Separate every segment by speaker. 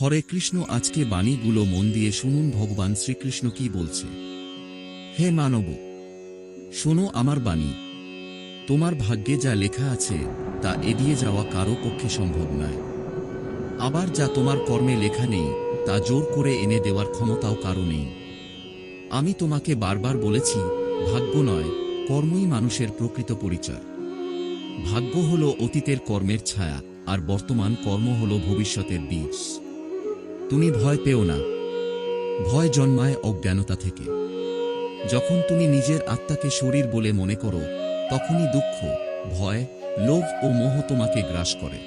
Speaker 1: হরে কৃষ্ণ। আজকে বাণীগুলো মন দিয়ে শুনুন ভগবান শ্রীকৃষ্ণ কি বলছে। হে মানব, শোনো আমার বাণী। তোমার ভাগ্যে যা লেখা আছে তা এড়িয়ে যাওয়া কারো পক্ষে সম্ভব নয়। আবার যা তোমার কর্মে লেখা নেই তা জোর করে এনে দেওয়ার ক্ষমতাও কারো নেই। আমি তোমাকে বারবার বলেছি, ভাগ্য নয়, কর্মই মানুষের প্রকৃত পরিচয়। ভাগ্য হল অতীতের কর্মের ছায়া, আর বর্তমান কর্ম হল ভবিষ্যতের বীজ। তুমি ভয় পেও না। ভয় জন্মায় অজ্ঞানতা থেকে। যখন তুমি নিজের আত্মাকে শরীর বলে মনে করো, তখনই দুঃখ, ভয়, লোভ ও মোহ তোমাকে গ্রাস করে।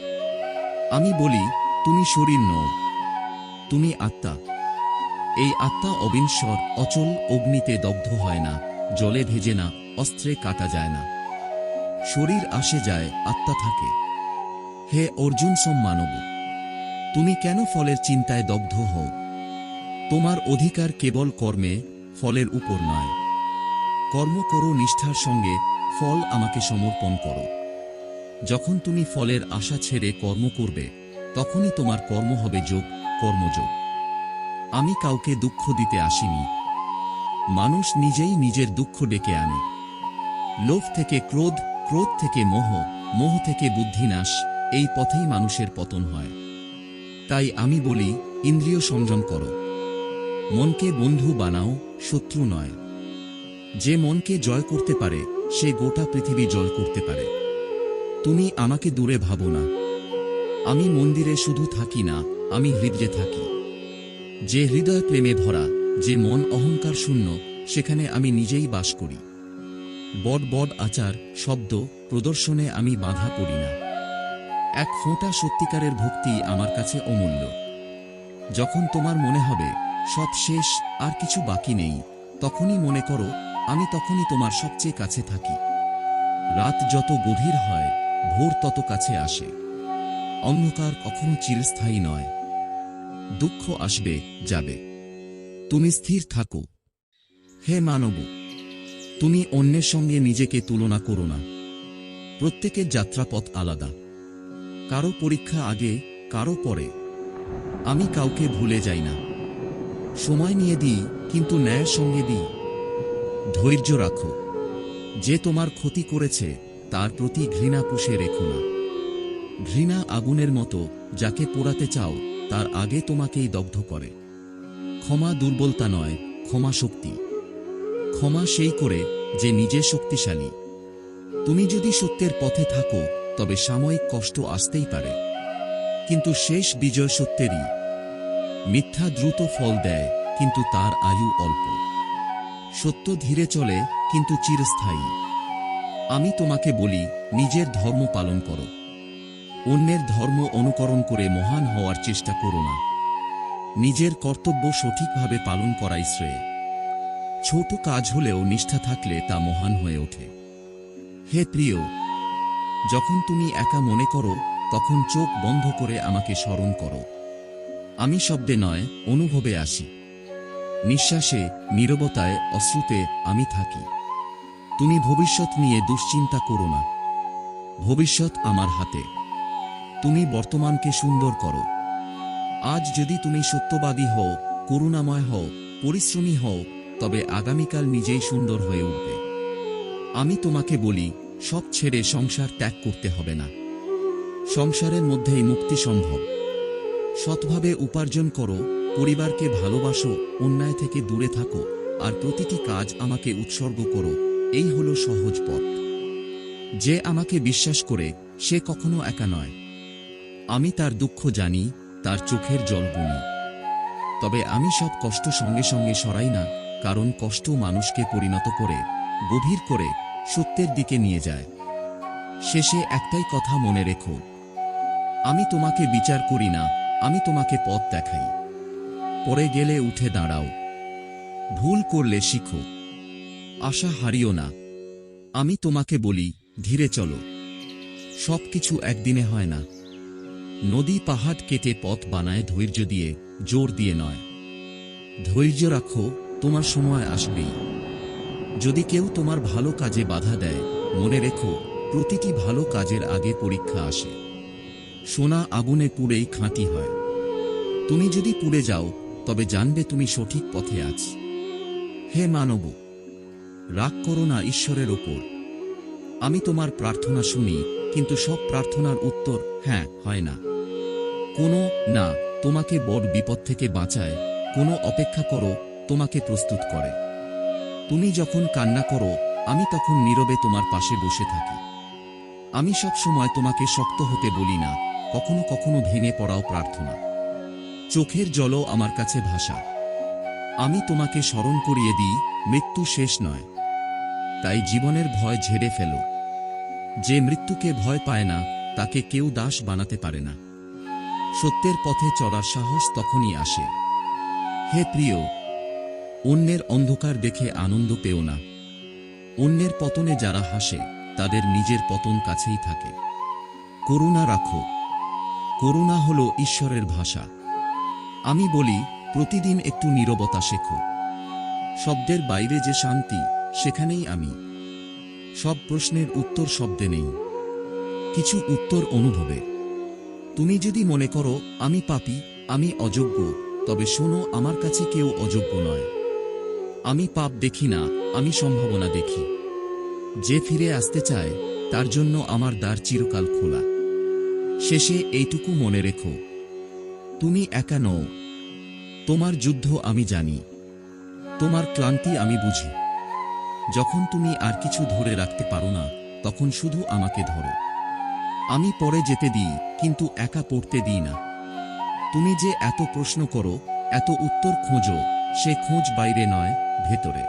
Speaker 1: আমি বলি, তুমি শরীর নও, তুমি আত্মা। এই আত্মা অবিনশ্বর, অচল, অগ্নিতে দগ্ধ হয় না, জলে ভেজে না, অস্ত্রে কাটা যায় না। শরীর আসে যায়, আত্মা থাকে। হে অর্জুন মানব, তুমি কেন ফলের চিন্তায় দগ্ধ হও? তোমার অধিকার কেবল কর্মে, ফলের উপর নয়। কর্ম করো নিষ্ঠার সঙ্গে, ফল আমাকে সমর্পণ করো। যখন তুমি ফলের আশা ছেড়ে কর্ম করবে, তখনই তোমার কর্ম হবে যোগ, কর্মযোগ। আমি কাউকে দুঃখ দিতে আসিনি। মানুষ নিজেই নিজের দুঃখ ডেকে আনে। লোভ থেকে ক্রোধ, ক্রোধ থেকে মোহ, মোহ থেকে বুদ্ধিনাশ, এই পথেই মানুষের পতন হয়। তাই আমি বলি, ইন্দ্রিয় সংযম করো। মনকে বন্ধু বানাও, শত্রু নয়। যে মনকে জয় করতে পারে সে গোটা পৃথিবী জয় করতে পারে। তুমি আমাকে দূরে ভাবো না। আমি মন্দিরে শুধু থাকি না, আমি হৃদয়ে থাকি। যে হৃদয় প্রেমে ভরা, যে মন অহংকার শূন্য, সেখানে আমি নিজেই বাস করি। বড় বড় আচার, শব্দ, প্রদর্শনে আমি বাধা পড়ি না। এক ফোঁটা সত্যিকারের ভক্তি আমার কাছে অমূল্য। যখন তোমার মনে হবে সব শেষ, আর কিছু বাকি নেই, তখনই মনে করো আমি তখনই তোমার সবচেয়ে কাছে থাকি। রাত যত গভীর হয়, ভোর তত কাছে আসে। অন্ধকার কখনো চিরস্থায়ী নয়। দুঃখ আসবে, যাবে। তুমি স্থির থাকো। হে মানব, তুমি অন্যের সঙ্গে নিজেকে তুলনা করো না। প্রত্যেকের যাত্রাপথ আলাদা। কারো পরীক্ষা আগে, কারো পরে। আমি কাউকে ভুলে যাই না। সময় নিয়ে দিই, কিন্তু ন্যায়ের সঙ্গে দিই। ধৈর্য রাখো। যে তোমার ক্ষতি করেছে তার প্রতি ঘৃণা পুষে রেখো না। ঘৃণা আগুনের মতো, যাকে পোড়াতে চাও তার আগে তোমাকেই দগ্ধ করে। ক্ষমা দুর্বলতা নয়, ক্ষমা শক্তি। ক্ষমা সেই করে যে নিজে শক্তিশালী। তুমি যদি সত্যের পথে থাকো, তবে সাময়িক কষ্ট আসতেই পারে, কিন্তু শেষ বিজয় সত্যেরই। মিথ্যা দ্রুত ফল দেয়, কিন্তু তার আয়ু অল্প। সত্য ধীরে চলে, কিন্তু চিরস্থায়ী। আমি তোমাকে বলি, নিজের ধর্ম পালন করো। অন্যের ধর্ম অনুকরণ করে মহান হওয়ার চেষ্টা করো না। নিজের কর্তব্য সঠিকভাবে পালন করাই শ্রেয়। ছোট কাজ হলেও নিষ্ঠা থাকলে তা মহান হয়ে ওঠে। হে প্রিয়, যখন তুমি একা মনে করো, তখন চোখ বন্ধ করে আমাকে স্মরণ করো। আমি শব্দে নয়, অনুভবে আসি। নিঃশ্বাসে, নীরবতায়, অশ্রুতে আমি থাকি। তুমি ভবিষ্যৎ নিয়ে দুশ্চিন্তা করো না। ভবিষ্যৎ আমার হাতে। তুমি বর্তমানকে সুন্দর করো। আজ যদি তুমি সত্যবাদী হও, করুণাময় হও, পরিশ্রমী হও, তবে আগামীকাল নিজেই সুন্দর হয়ে উঠবে। আমি তোমাকে বলি, সব ছেড়ে সংসার ত্যাগ করতে হবে না। সংসারের মধ্যেই মুক্তি সম্ভব। সৎভাবে উপার্জন করো, পরিবারকে ভালোবাসো, অন্যায় থেকে দূরে থাকো, আর প্রতিটি কাজ আমাকে উৎসর্গ করো। এই হলো সহজ পথ। যে আমাকে বিশ্বাস করে সে কখনো একা নয়। আমি তার দুঃখ জানি, তার চোখের জল বুনি। তবে আমি সব কষ্ট সঙ্গে সঙ্গে সরাই না, কারণ কষ্ট মানুষকে পরিণত করে, গভীর করে, সত্যের দিকে নিয়ে যায়। শেষে একটাই কথা মনে রেখো, আমি তোমাকে বিচার করি না, আমি তোমাকে পথ দেখাই। পড়ে গেলে উঠে দাঁড়াও। ভুল করলে শিখো। আশা হারিও না। আমি তোমাকে বলি, ধীরে চলো। সবকিছু একদিনে হয় না। নদী পাহাড় কেটে পথ বানায় ধৈর্য দিয়ে, জোর দিয়ে নয়। ধৈর্য রাখো, তোমার সময় আসবেই। যদি কেউ তোমার ভালো কাজে বাধা দেয়, মনে রেখো, প্রতিটি ভালো কাজের আগে পরীক্ষা আসে। সোনা আগুনে পুড়েই খাঁটি হয়। তুমি যদি পুড়ে যাও তবে জানবে তুমি সঠিক পথে আছ। হে মানব, রাগ করো না ঈশ্বরের ওপর। আমি তোমার প্রার্থনা শুনি, কিন্তু সব প্রার্থনার উত্তর হ্যাঁ হয় না। কোনো না তোমাকে বড় বিপদ থেকে বাঁচায়, কোনো অপেক্ষা করো তোমাকে প্রস্তুত করে। তুমি যখন কান্না করো আমি তখন নীরবে তোমার পাশে বসে থাকি। আমি সব সময় তোমাকে শক্ত হতে বলি না, কখনো কখনো ভেঙে পড়াও প্রার্থনা। চোখের জলও আমার কাছে ভাষা। আমি তোমাকে স্মরণ করিয়ে দিই, মৃত্যু শেষ নয়। তাই জীবনের ভয় ঝেড়ে ফেলো। যে মৃত্যুকে ভয় পায় না তাকে কেউ দাস বানাতে পারে না। সত্যের পথে চলার সাহস তখনই আসে। হে প্রিয়, অন্যের অন্ধকার দেখে আনন্দ পেও না। অন্যের পতনে যারা হাসে তাদের নিজের পতন কাছেই থাকে। করুণা রাখো। করুণা হল ঈশ্বরের ভাষা। আমি বলি, প্রতিদিন একটু নীরবতা শেখো। শব্দের বাইরে যে শান্তি, সেখানেই আমি। সব প্রশ্নের উত্তর শব্দে নেই, কিছু উত্তর অনুভবে। তুমি যদি মনে করো আমি পাপী, আমি অযোগ্য, তবে শোনো, আমার কাছে কেউ অযোগ্য নয়। আমি পাপ দেখি না, আমি সম্ভাবনা দেখি। যে ফিরে আসতে চায় তার জন্য আমার দ্বার চিরকাল খোলা। শেষে এইটুকু মনে রেখো, তুমি একা নও। তোমার যুদ্ধ আমি জানি, তোমার ক্লান্তি আমি বুঝি। যখন তুমি আর কিছু ধরে রাখতে পারো না তখন শুধু আমাকে ধরো। আমি পরে যেতে দিই, কিন্তু একা পড়তে দিই না। তুমি যে এত প্রশ্ন করো, এত উত্তর খোঁজো, সে খোঁজ বাইরে নয়, ভেতরে।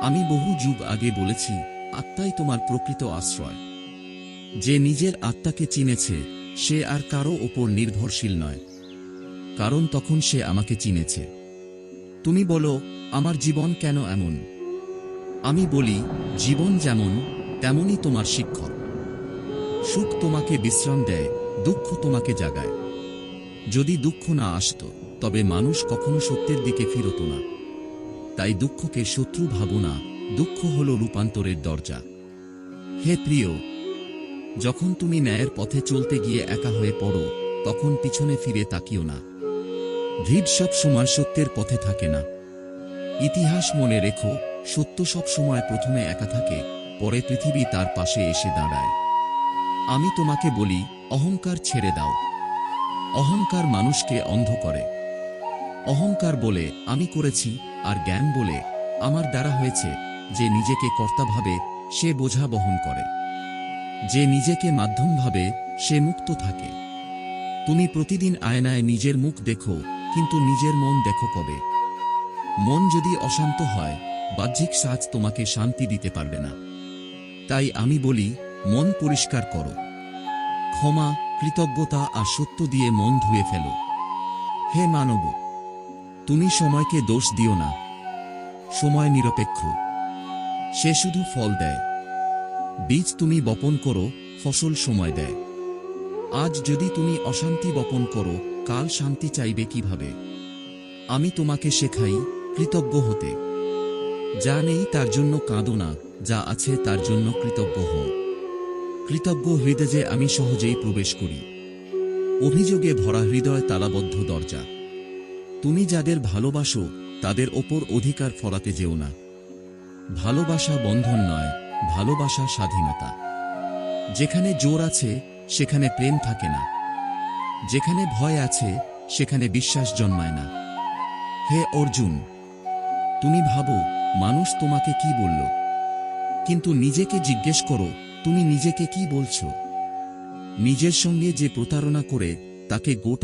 Speaker 1: আমি বহু যুগ আগে বলেছি, আত্মাই তোমার প্রকৃত আশ্রয়। যে নিজের আত্মাকে চিনেছে সে আর কারো ওপর নির্ভরশীল নয়, কারণ তখন সে আমাকে চিনেছে। তুমি বলো, আমার জীবন কেন এমন? আমি বলি, জীবন যেমন তেমনই তোমার শিক্ষক। সুখ তোমাকে বিশ্রাম দেয়, দুঃখ তোমাকে জাগায়। যদি দুঃখ না আসত তবে মানুষ কখনো সত্যের দিকে ফিরত না। তাই দুঃখকে শত্রু ভাবো না, দুঃখ হল রূপান্তরের দরজা। হে প্রিয়, যখন তুমি ন্যায়ের পথে চলতে গিয়ে একা হয়ে পড়ো তখন পিছনে ফিরে তাকিও না। ভিড় সব সময় সত্যের পথে থাকে না। ইতিহাস মনে রেখো, সত্য সব সময় প্রথমে একা থাকে, পরে পৃথিবী তার পাশে এসে দাঁড়ায়। আমি তোমাকে বলি, অহংকার ছেড়ে দাও। অহংকার মানুষকে অন্ধ করে। অহংকার বলে আমি করেছি, আর জ্ঞান বলে আমার দ্বারা হয়েছে। যে নিজেকে কর্তা ভাবে সে বোঝা বহন করে, যে নিজেকে মাধ্যম ভাবে সে মুক্ত থাকে। তুমি প্রতিদিন আয়নায় নিজের মুখ দেখো, কিন্তু নিজের মন দেখো কবে? মন যদি অশান্ত হয়, বাহ্যিক সাজ তোমাকে শান্তি দিতে পারবে না। তাই আমি বলি, মন পরিষ্কার করো। ক্ষমা, কৃতজ্ঞতা আর সত্য দিয়ে মন ধুয়ে ফেলো। হে মানব, তুমি সময়কে দোষ দিও না। সময় নিরপেক্ষ, সে শুধু ফল দেয়। বীজ তুমি বপন করো, ফসল সময় দেয়। আজ যদি তুমি অশান্তি বপন করো, কাল শান্তি চাইবে কিভাবে? আমি তোমাকে শেখাই কৃতজ্ঞ হতে। যা নেই তার জন্য কাঁদো না, যা আছে তার জন্য কৃতজ্ঞ হও। কৃতজ্ঞ হৃদয়ে আমি সহজেই প্রবেশ করি। অভিযোগে ভরা হৃদয় তালাবদ্ধ দরজা। তুমি যাদের ভালোবাসো তাদের ওপর অধিকার ফলাতে যেও না। ভালোবাসা বন্ধন নয়, ভালোবাসা স্বাধীনতা। যেখানে জোর আছে সেখানে প্রেম থাকে না। যেখানে ভয় আছে সেখানে বিশ্বাস জন্মায় না। হে অর্জুন, তুমি ভাবো মানুষ তোমাকে কি বলল, কিন্তু নিজেকে জিজ্ঞেস করো, তুমি নিজেকে কি বলছো? নিজের সঙ্গে যে প্রতারণা করে তাকে গোটা